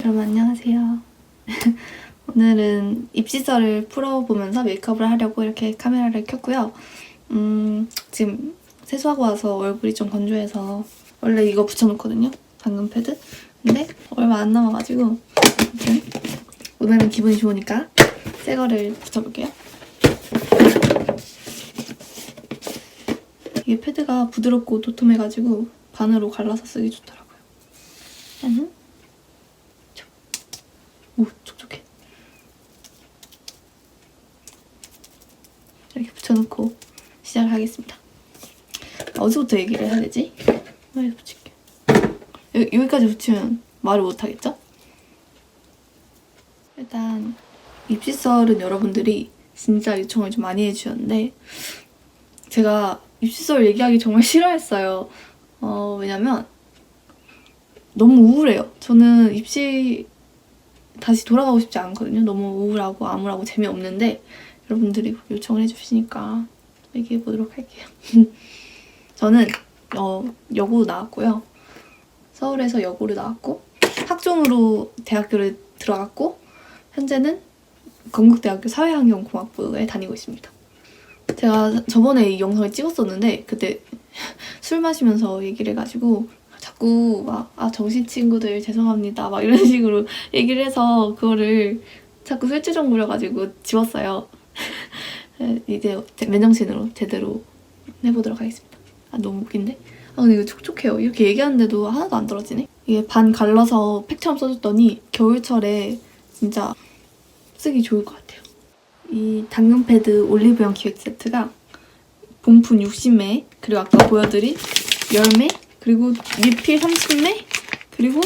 여러분 안녕하세요. 오늘은 입시설을 풀어보면서 메이크업을 하려고 이렇게 카메라를 켰고요. 지금 세수하고 와서 얼굴이 좀 건조해서 원래 이거 붙여놓거든요. 당근 패드. 근데 얼마 안 남아가지고 아무튼 오늘은 기분이 좋으니까 새 거를 붙여볼게요. 이게 패드가 부드럽고 도톰해가지고 반으로 갈라서 쓰기 좋더라고요. 짠! 오, 촉촉해. 이렇게 붙여놓고 시작을 하겠습니다. 어디서부터 얘기를 해야 되지? 여기서 붙일게. 여기까지 붙이면 말을 못하겠죠? 일단 입시설은 여러분들이 진짜 요청을 좀 많이 해주셨는데 제가 입시설 얘기하기 정말 싫어했어요. 왜냐면 너무 우울해요. 저는 입시 다시 돌아가고 싶지 않거든요. 너무 우울하고 암울하고 재미없는데 여러분들이 요청을 해주시니까 얘기해보도록 할게요. 저는 여고 나왔고요. 서울에서 여고를 나왔고 학종으로 대학교를 들어갔고 현재는 건국대학교 사회환경공학부에 다니고 있습니다. 제가 저번에 이 영상을 찍었었는데 그때 술 마시면서 얘기를 해가지고 자꾸 막 정신 친구들 죄송합니다 막 이런 식으로 얘기를 해서 그거를 자꾸 술주정 부려가지고 지웠어요. 이제 맨정신으로 제대로 해보도록 하겠습니다. 너무 웃긴데? 근데 이거 촉촉해요. 이렇게 얘기하는데도 하나도 안 떨어지네? 이게 반 갈라서 팩처럼 써줬더니 겨울철에 진짜 쓰기 좋을 것 같아요. 이 당근 패드 올리브영 기획 세트가 본품 60매 그리고 아까 보여드린 10매 그리고 리필 30매 그리고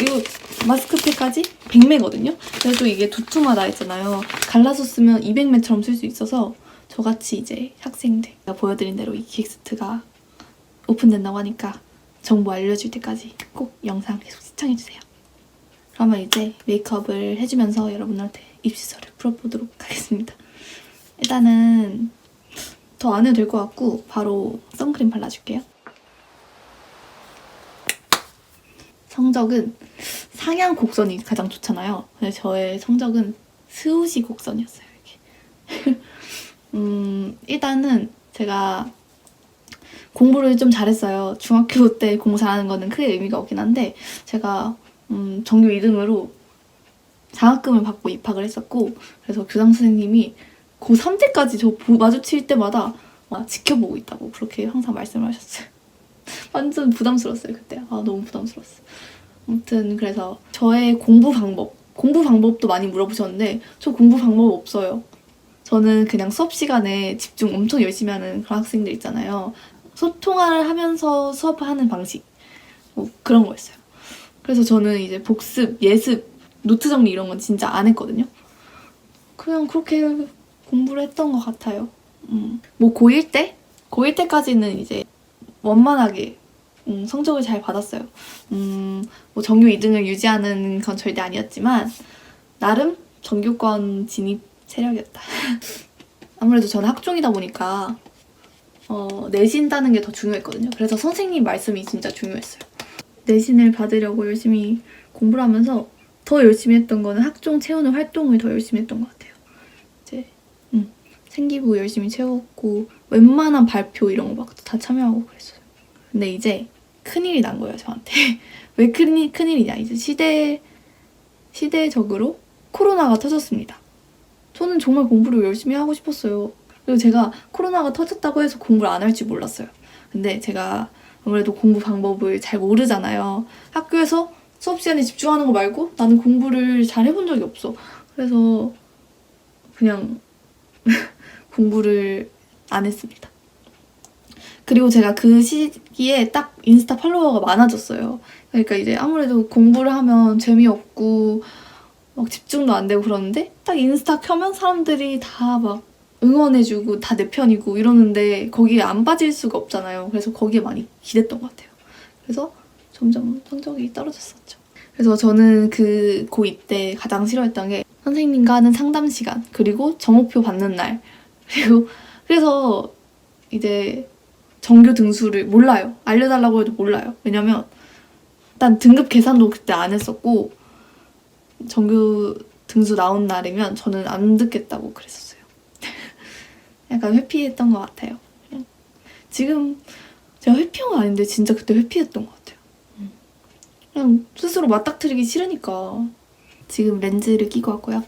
이거 마스크팩까지 100매거든요. 그래도 이게 두툼하다 했잖아요. 갈라서 쓰면 200매처럼 쓸 수 있어서 저같이 이제 학생들 제가 보여드린 대로 이 기획 세트가 오픈된다고 하니까 정보 알려줄 때까지 꼭 영상 계속 시청해주세요. 그러면 이제 메이크업을 해주면서 여러분한테 입시설을 풀어보도록 하겠습니다. 일단은 더 안 해도 될 것 같고 바로 선크림 발라줄게요. 성적은 상향 곡선이 가장 좋잖아요. 근데 저의 성적은 스우시 곡선이었어요. 이렇게. 일단은 제가 공부를 좀 잘했어요. 중학교 때 공부 잘하는 거는 크게 의미가 없긴 한데 제가 전교 2등으로 장학금을 받고 입학을 했었고 그래서 교장 선생님이 고3 때까지 저 마주칠 때마다 지켜보고 있다고 그렇게 항상 말씀을 하셨어요. 완전 부담스러웠어요 그때. 너무 부담스러웠어요. 아무튼 그래서 저의 공부 방법도 많이 물어보셨는데 저 공부 방법 없어요. 저는 그냥 수업 시간에 집중 엄청 열심히 하는 그런 학생들 있잖아요. 소통을 하면서 수업하는 방식 그런 거였어요. 그래서 저는 이제 복습, 예습, 노트 정리 이런 건 진짜 안 했거든요. 그냥 그렇게 공부를 했던 것 같아요. 뭐 고1 때까지는 이제 원만하게 성적을 잘 받았어요. 뭐 전교 2등을 유지하는 건 절대 아니었지만 나름 전교권 진입 세력이었다. 아무래도 저는 학종이다 보니까 내신 따는 게 더 중요했거든요. 그래서 선생님 말씀이 진짜 중요했어요. 내신을 받으려고 열심히 공부를 하면서 더 열심히 했던 거는 학종 채우는 활동을 더 열심히 했던 것 같아요. 이제 생기부 열심히 채웠고 웬만한 발표 이런 거 막 다 참여하고 그랬어요. 근데 이제 큰일이 난 거예요, 저한테. 왜 큰일이냐. 이제 시대적으로 코로나가 터졌습니다. 저는 정말 공부를 열심히 하고 싶었어요. 그리고 제가 코로나가 터졌다고 해서 공부를 안 할 줄 몰랐어요. 근데 제가 아무래도 공부 방법을 잘 모르잖아요. 학교에서 수업 시간에 집중하는 거 말고 나는 공부를 잘 해본 적이 없어. 그래서 그냥 공부를 안 했습니다. 그리고 제가 그 시기에 딱 인스타 팔로워가 많아졌어요. 그러니까 이제 아무래도 공부를 하면 재미없고 막 집중도 안 되고 그러는데 딱 인스타 켜면 사람들이 다 막 응원해주고 다 내 편이고 이러는데 거기에 안 빠질 수가 없잖아요. 그래서 거기에 많이 기댔던 것 같아요. 그래서 점점 성적이 떨어졌었죠. 그래서 저는 그 고2 때 가장 싫어했던 게 선생님과 하는 상담 시간 그리고 정오표 받는 날 그래서 이제 전교 등수를 몰라요. 알려달라고 해도 몰라요. 왜냐면 일단 등급 계산도 그때 안 했었고 정규 등수 나온 날이면 저는 안 듣겠다고 그랬었어요. 약간 회피했던 것 같아요. 지금 제가 회피한 건 아닌데 진짜 그때 회피했던 것 같아요. 그냥 스스로 맞닥뜨리기 싫으니까. 지금 렌즈를 끼고 왔고요.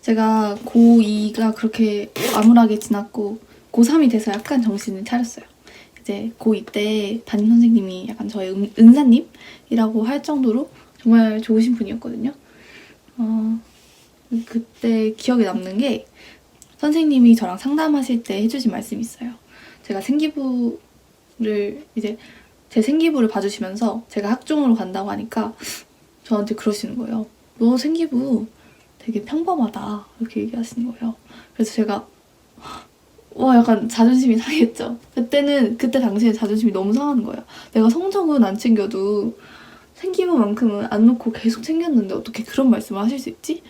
제가 고2가 그렇게 암울하게 지났고 고3이 돼서 약간 정신을 차렸어요. 이제 고2 때 담임 선생님이 약간 저의 은사님이라고 할 정도로 정말 좋으신 분이었거든요. 그때 기억에 남는 게 선생님이 저랑 상담하실 때 해주신 말씀이 있어요. 제가 생기부를 이제 제 생기부를 봐주시면서 제가 학종으로 간다고 하니까 저한테 그러시는 거예요. 너 생기부 되게 평범하다 이렇게 얘기하시는 거예요. 그래서 제가 약간 자존심이 상했죠. 그때 당시에 자존심이 너무 상하는 거예요. 내가 성적은 안 챙겨도 생기부만큼은 안 놓고 계속 챙겼는데 어떻게 그런 말씀을 하실 수 있지?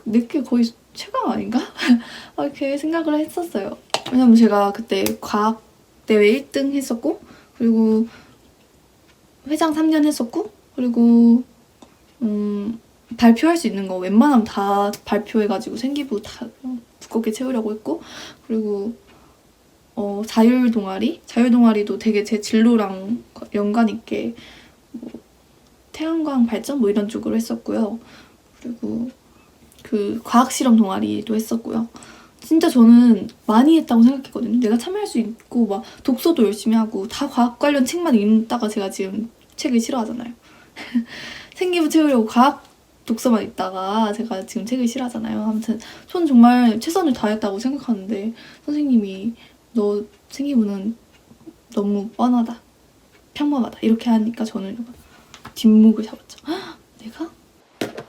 내게 거의 최강 아닌가? 이렇게 생각을 했었어요. 왜냐면 제가 그때 과학 대회 1등 했었고 그리고 회장 3년 했었고 그리고 발표할 수 있는 거 웬만하면 다 발표해가지고 생기부 다 두껍게 채우려고 했고 그리고 자율 동아리도 되게 제 진로랑 연관 있게 뭐 태양광 발전 뭐 이런 쪽으로 했었고요. 그리고 그 과학 실험 동아리도 했었고요. 진짜 저는 많이 했다고 생각했거든요. 내가 참여할 수 있고 막 독서도 열심히 하고 다 과학 관련 책만 읽다가 제가 지금 책을 싫어하잖아요. 생기부 채우려고 과학 독서만 읽다가 제가 지금 책을 싫어하잖아요. 아무튼 저는 정말 최선을 다했다고 생각하는데 선생님이 너 생기부는 너무 뻔하다, 평범하다 이렇게 하니까 저는 뒷목을 잡았죠. 내가?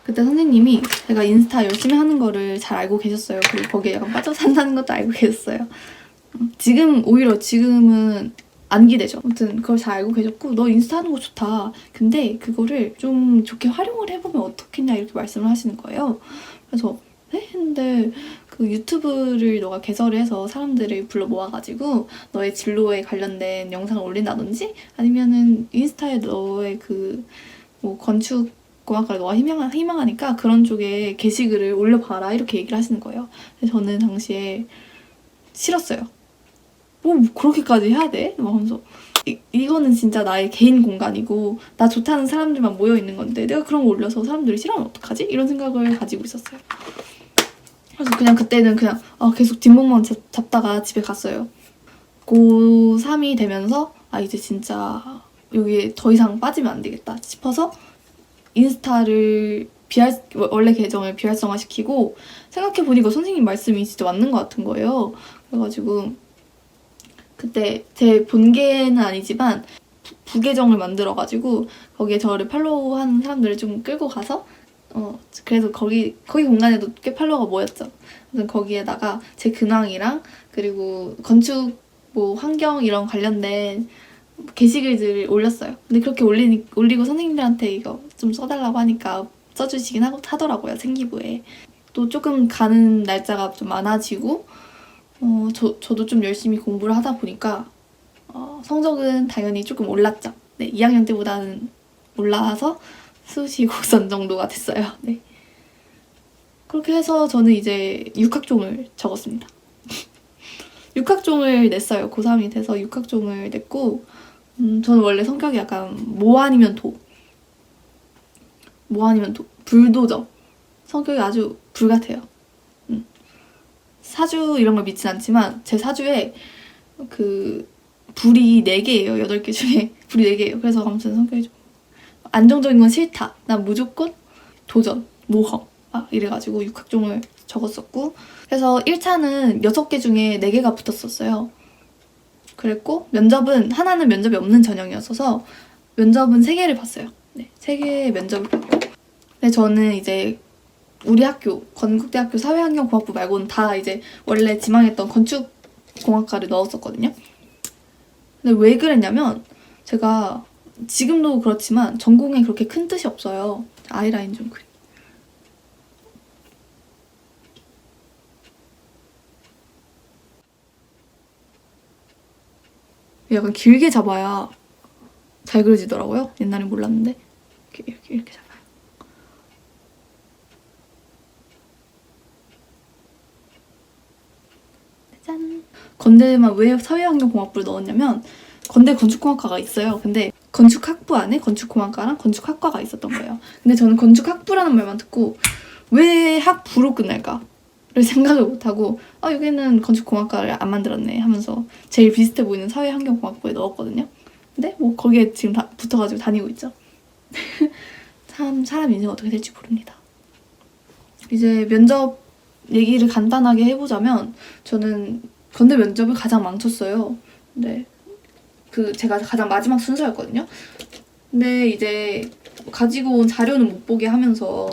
그때 선생님이 제가 인스타 열심히 하는 거를 잘 알고 계셨어요. 그리고 거기에 약간 빠져 산다는 것도 알고 계셨어요. 지금은 안 기대죠. 아무튼 그걸 잘 알고 계셨고 너 인스타 하는 거 좋다. 근데 그거를 좀 좋게 활용을 해보면 어떻겠냐 이렇게 말씀을 하시는 거예요. 그래서 네? 했는데 그 유튜브를 너가 개설을 해서 사람들을 불러 모아가지고 너의 진로에 관련된 영상을 올린다든지 아니면은 인스타에 너의 그 뭐 건축 공학과를 너가 희망하니까 그런 쪽에 게시글을 올려봐라 이렇게 얘기를 하시는 거예요. 근데 저는 당시에 싫었어요. 뭐 그렇게까지 해야 돼? 막 하면서 이거는 진짜 나의 개인 공간이고 나 좋다는 사람들만 모여있는 건데 내가 그런 거 올려서 사람들이 싫어하면 어떡하지? 이런 생각을 가지고 있었어요. 그래서 그때는 계속 뒷목만 잡다가 집에 갔어요. 고3이 되면서 이제 진짜 여기에 더 이상 빠지면 안 되겠다 싶어서 인스타를 원래 계정을 비활성화시키고 생각해보니까 선생님 말씀이 진짜 맞는 것 같은 거예요. 그래가지고 그때 제 본계는 아니지만 부계정을 만들어가지고 거기에 저를 팔로우하는 사람들을 좀 끌고 가서 그래서 거기 공간에도 꽤 팔로워가 모였죠. 그래서 거기에다가 제 근황이랑 그리고 건축 뭐 환경 이런 관련된 게시글들을 올렸어요. 근데 그렇게 올리고 선생님들한테 이거 좀 써달라고 하니까 써주시긴 하더라고요. 생기부에. 또 조금 가는 날짜가 좀 많아지고 저도 좀 열심히 공부를 하다 보니까 성적은 당연히 조금 올랐죠. 네, 2학년 때보다는 올라서 수시 곡선 정도가 됐어요. 네. 그렇게 해서 저는 이제 6학종을 적었습니다. 6학종을 냈어요. 고3이 돼서 6학종을 냈고 저는 원래 성격이 약간 뭐 아니면 도, 불도저. 성격이 아주 불같아요. 사주 이런 걸 믿진 않지만 제 사주에 그 불이 4개예요. 8개 중에 불이 4개예요. 그래서 아무튼 성격이 좀 안정적인 건 싫다. 난 무조건 도전, 모험 이래가지고 6학종을 적었었고 그래서 1차는 6개 중에 4개가 붙었었어요. 그랬고 하나는 면접이 없는 전형이었어서 면접은 3개를 봤어요. 네, 3개의 면접을 봤고 근데 저는 이제 우리 학교 건국대학교 사회환경공학부 말고는 다 이제 원래 지망했던 건축공학과를 넣었었거든요. 근데 왜 그랬냐면 제가 지금도 그렇지만 전공에 그렇게 큰 뜻이 없어요. 아이라인 좀 그려. 약간 길게 잡아야 잘 그려지더라고요. 옛날엔 몰랐는데 이렇게 잡아요. 건대만 왜 사회환경공학부를 넣었냐면 건대 건축공학과가 있어요. 근데 건축학부 안에 건축공학과랑 건축학과가 있었던 거예요. 근데 저는 건축학부라는 말만 듣고 왜 학부로 끝날까를 생각을 못하고 여기는 건축공학과를 안 만들었네 하면서 제일 비슷해 보이는 사회환경공학부에 넣었거든요. 근데 뭐 거기에 지금 붙어가지고 다니고 있죠. 참 사람 인생 어떻게 될지 모릅니다. 이제 면접 얘기를 간단하게 해보자면 저는 건대 면접을 가장 망쳤어요. 근데 제가 가장 마지막 순서였거든요. 근데 이제 가지고 온 자료는 못 보게 하면서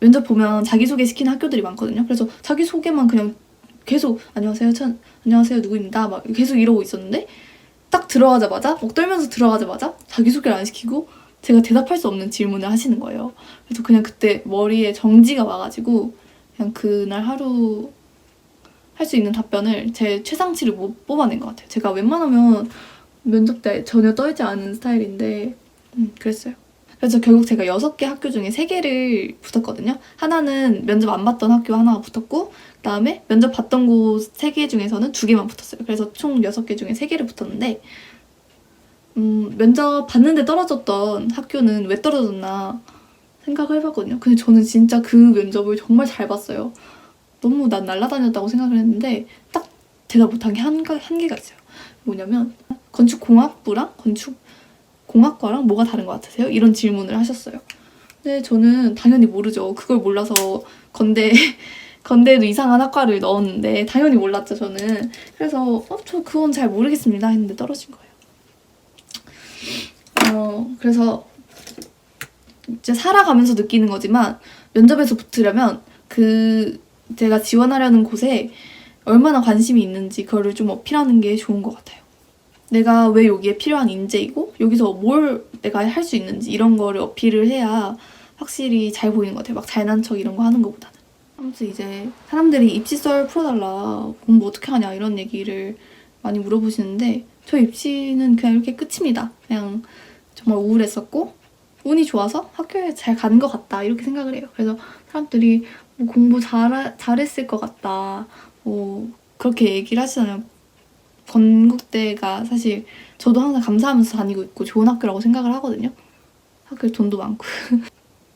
면접 보면 자기소개 시키는 학교들이 많거든요. 그래서 자기소개만 그냥 계속 안녕하세요 누구입니다 막 계속 이러고 있었는데 딱 들어가자마자 목 떨면서 들어가자마자 자기소개를 안 시키고 제가 대답할 수 없는 질문을 하시는 거예요. 그래서 그냥 그때 머리에 정지가 와가지고 그냥 그날 하루 할 수 있는 답변을 제 최상치를 못 뽑아낸 것 같아요. 제가 웬만하면 면접 때 전혀 떨지 않은 스타일인데 그랬어요. 그래서 결국 제가 6개 학교 중에 3개를 붙었거든요. 하나는 면접 안 봤던 학교 하나가 붙었고 그다음에 면접 봤던 곳 3개 중에서는 2개만 붙었어요. 그래서 총 6개 중에 3개를 붙었는데 면접 봤는데 떨어졌던 학교는 왜 떨어졌나 생각을 해봤거든요. 근데 저는 진짜 그 면접을 정말 잘 봤어요. 너무 난 날라다녔다고 생각을 했는데 딱 대답 못한 게 한 개가 있어요. 뭐냐면 건축공학부랑 건축공학과랑 뭐가 다른 것 같으세요? 이런 질문을 하셨어요. 근데 저는 당연히 모르죠. 그걸 몰라서 건대에도 이상한 학과를 넣었는데 당연히 몰랐죠, 저는. 그래서 저 그건 잘 모르겠습니다 했는데 떨어진 거예요. 그래서 이제 살아가면서 느끼는 거지만 면접에서 붙으려면 제가 지원하려는 곳에 얼마나 관심이 있는지 그거를 좀 어필하는 게 좋은 것 같아요. 내가 왜 여기에 필요한 인재이고 여기서 뭘 내가 할 수 있는지 이런 거를 어필을 해야 확실히 잘 보이는 것 같아요. 막 잘난 척 이런 거 하는 것보다는. 아무튼 이제 사람들이 입시썰 풀어달라, 공부 어떻게 하냐 이런 얘기를 많이 물어보시는데 저 입시는 그냥 이렇게 끝입니다. 그냥 정말 우울했었고 운이 좋아서 학교에 잘 가는 것 같다 이렇게 생각을 해요. 그래서 사람들이 뭐 공부 잘했을 것 같다 뭐 그렇게 얘기를 하시잖아요. 건국대가 사실 저도 항상 감사하면서 다니고 있고 좋은 학교라고 생각을 하거든요. 학교에 돈도 많고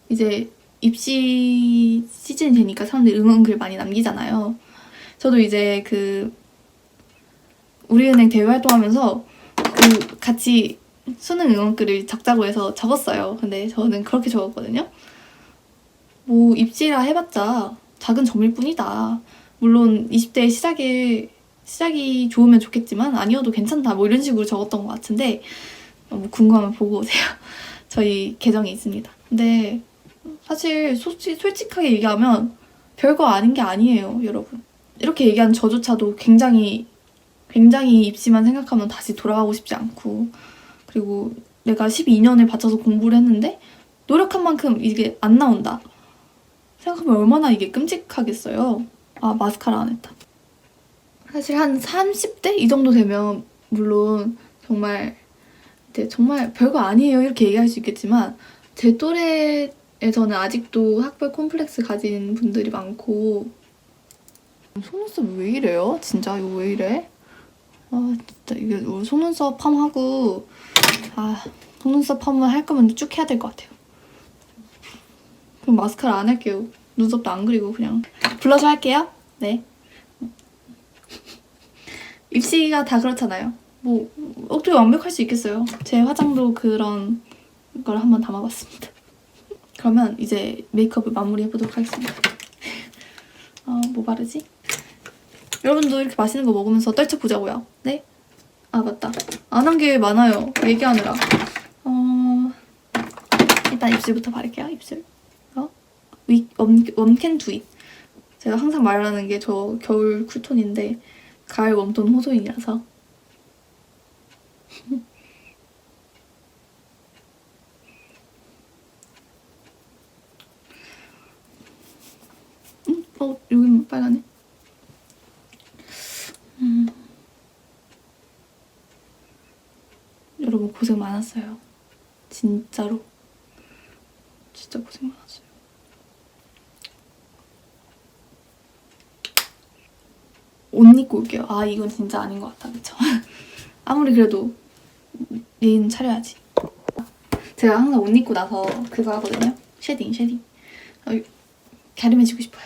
이제 입시 시즌이 되니까 사람들이 응원글 많이 남기잖아요. 저도 이제 우리은행 대외 활동하면서 같이 수능 응원글을 적자고 해서 적었어요. 근데 저는 그렇게 적었거든요. 뭐 입시라 해봤자 작은 점일 뿐이다. 물론 20대 시작이 좋으면 좋겠지만 아니어도 괜찮다. 뭐 이런 식으로 적었던 것 같은데 뭐 궁금하면 보고 오세요. 저희 계정이 있습니다. 근데 사실 솔직하게 얘기하면 별거 아닌 게 아니에요, 여러분. 이렇게 얘기한 저조차도 굉장히 입시만 생각하면 다시 돌아가고 싶지 않고 그리고 내가 12년을 바쳐서 공부를 했는데 노력한 만큼 이게 안 나온다. 생각하면 얼마나 이게 끔찍하겠어요. 마스카라 안 했다. 사실 한 30대? 이 정도 되면 물론 정말 별거 아니에요 이렇게 얘기할 수 있겠지만 제 또래에서는 아직도 학벌 콤플렉스 가진 분들이 많고 속눈썹 왜 이래요? 진짜 이거 왜 이래? 진짜 이게 속눈썹 펌하고 속눈썹 펌을 할 거면 쭉 해야 될 것 같아요. 그럼 마스카라 안 할게요. 눈썹도 안 그리고 그냥 블러셔 할게요. 네. 입시가 다 그렇잖아요. 뭐 어떻게 완벽할 수 있겠어요. 제 화장도 그런 걸 한번 담아봤습니다. 그러면 이제 메이크업을 마무리해보도록 하겠습니다. 뭐 바르지? 여러분도 이렇게 맛있는 거 먹으면서 떨쳐보자고요. 네? 맞다. 안 한 게 많아요. 얘기하느라. 일단 입술부터 바를게요. 입술. 웜캔 두잇. 제가 항상 말하는 게 저 겨울 쿨톤인데 가을 웜톤 호소인이라서. 여긴 빨가네. 여러분 고생 많았어요. 진짜로. 진짜 고생 많았어요. 옷 입고 올게요. 아 이건 진짜 아닌 것 같다. 그쵸? 아무리 그래도 예의는 차려야지. 제가 항상 옷 입고 나서 그거 하거든요. 쉐딩. 갸름해지고 싶어요.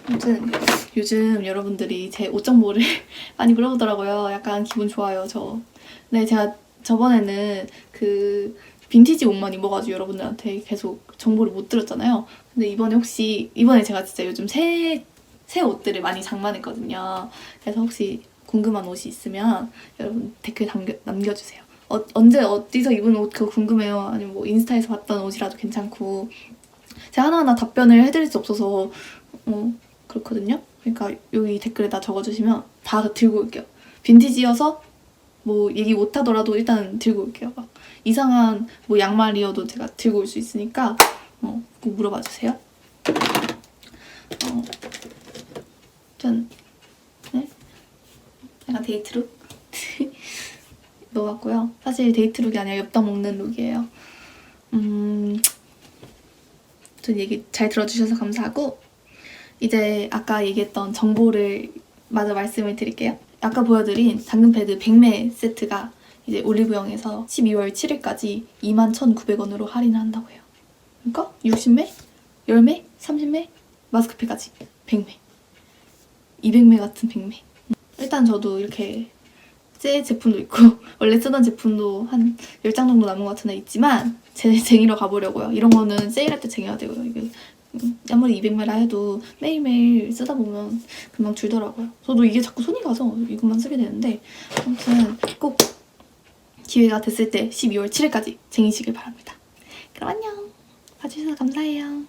아무튼 요즘 여러분들이 제 옷 정보를 많이 물어보더라고요. 약간 기분 좋아요, 저. 네, 제가 저번에는 그 빈티지 옷만 입어가지고 여러분들한테 계속 정보를 못 드렸잖아요. 근데 이번에 제가 진짜 요즘 새 옷들을 많이 장만했거든요. 그래서 혹시 궁금한 옷이 있으면 여러분 댓글 남겨주세요. 언제 어디서 입은 옷 그거 궁금해요. 아니면 뭐 인스타에서 봤던 옷이라도 괜찮고. 제가 하나하나 답변을 해드릴 수 없어서 그렇거든요. 그러니까 여기 댓글에다 적어주시면 다 들고 올게요. 빈티지여서 뭐 얘기 못하더라도 일단 들고 올게요. 막 이상한 뭐 양말이어도 제가 들고 올 수 있으니까 꼭 물어봐주세요. 전 네? 약간 데이트룩 넣어봤고요. 사실 데이트룩이 아니라 엽떡 먹는 룩이에요. 전 얘기 잘 들어주셔서 감사하고 이제 아까 얘기했던 정보를 마저 말씀을 드릴게요. 아까 보여드린 당근 패드 100매 세트가 이제 올리브영에서 12월 7일까지 21,900원으로 할인을 한다고 해요. 그러니까 60매, 10매, 30매, 마스크팩까지 100매. 200매 같은 100매. 일단 저도 이렇게 새 제품도 있고 원래 쓰던 제품도 한 10장 정도 남은 것 같은 애 있지만 쟁이러 가보려고요. 이런 거는 세일할 때 쟁여야 되고요. 이게 아무리 200매라 해도 매일매일 쓰다 보면 금방 줄더라고요. 저도 이게 자꾸 손이 가서 이것만 쓰게 되는데 아무튼 꼭 기회가 됐을 때 12월 7일까지 쟁이시길 바랍니다. 그럼 안녕. 봐주셔서 감사해요.